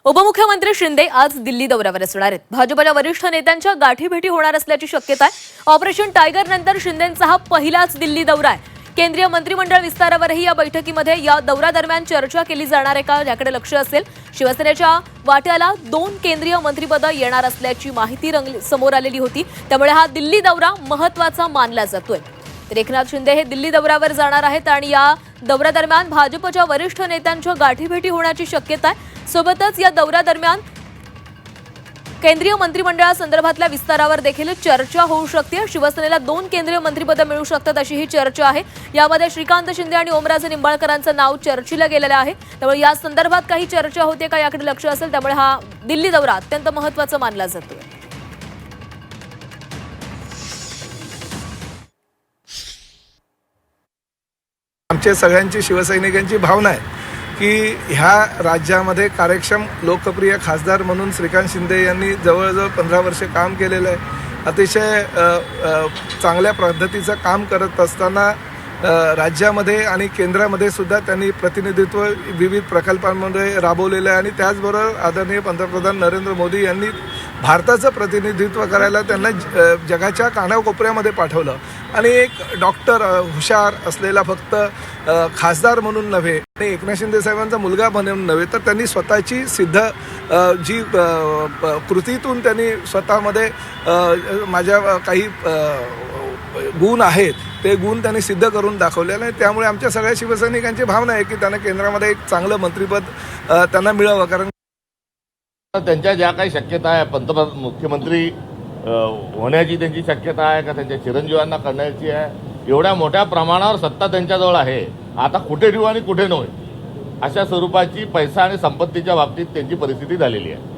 उपमुख्यमंत्री शिंदे आज दिल्ली दौऱ्यावर असणार आहेत। भाजपच्या वरिष्ठ नेत्यांच्या गाठीभेटी होणार असल्याची शक्यता आहे। ऑपरेशन टायगर नंतर शिंदेंचा हा पहिलाच दिल्ली दौरा आहे। केंद्रीय मंत्रिमंडळ विस्तारावरही या बैठकीमध्ये या दौऱ्यादरम्यान चर्चा केली जाणार आहे का याकडे लक्ष असेल। शिवसेनेच्या वाट्याला 2 केंद्रीय मंत्रिपदं येणार असल्याची माहिती समोर आलेली होती, त्यामुळे हा दिल्ली दौरा महत्त्वाचा मानला जातोय। तर एकनाथ शिंदे हे दिल्ली दौऱ्यावर जाणार आहेत आणि या दौऱ्यादरम्यान भाजपच्या वरिष्ठ नेत्यांच्या गाठीभेटी होण्याची शक्यता आहे। सोबतच या दौऱ्यादरम्यान केंद्रीय मंत्रिमंडळासंदर्भातल्या विस्तारावर देखील चर्चा होऊ शकते। शिवसेनेला 2 केंद्रीय मंत्रिपदं मिळू शकतात अशी ही चर्चा आहे। यामध्ये श्रीकांत शिंदे आणि ओमराजे निंबाळकरांचं नाव चर्चेला गेलेलं आहे, त्यामुळे या संदर्भात काही चर्चा होते का याकडे लक्ष असेल। त्यामुळे हा दिल्ली दौरा अत्यंत महत्त्वाचा मानला जातोय। आमच्या सगळ्यांची शिवसैनिकांची भावना आहे की ह्या राज्यामध्ये कार्यक्षम लोकप्रिय खासदार म्हणून श्रीकांत शिंदे यांनी जवळजवळ 15 वर्ष काम केलेलं आहे। अतिशय चांगल्या पद्धतीचं काम करत असताना राज्यामध्ये आणि केंद्रामध्ये सुद्धा त्यांनी प्रतिनिधित्व विविध प्रकल्पांमध्ये राबवलेलं आहे आणि त्याचबरोबर आदरणीय पंतप्रधान नरेंद्र मोदी यांनी भारताचं प्रतिनिधित्व करायला त्यांना जगाच्या कानाकोपऱ्यामध्ये पाठवलं आणि एक डॉक्टर हुशार असलेला फक्त खासदार म्हणून नव्हे आणि एकनाथ शिंदे साहेबांचा मुलगा म्हणून नव्हे तर त्यांनी स्वतःची सिद्ध जी कृतीतून त्यांनी स्वतःमध्ये माझ्या काही गुण आहेत ते गुण त्यांनी सिद्ध करून दाखवलेले आहे। त्यामुळे आमच्या सगळ्या शिवसैनिकांची भावना आहे की त्यांना केंद्रामध्ये एक चांगलं मंत्रिपद त्यांना मिळावं, कारण त्यांच्या ज्या काही शक्यता आहे पंतप्रधान मुख्यमंत्री होण्याची त्यांची शक्यता आहे का त्यांच्या चिरंजीवांना करण्याची आहे। एवढ्या मोठ्या प्रमाणावर सत्ता त्यांच्याजवळ आहे, आता कुठे ठेवू आणि कुठे नव्हे अशा स्वरूपाची पैसा आणि संपत्तीच्या बाबतीत त्यांची परिस्थिती झालेली आहे।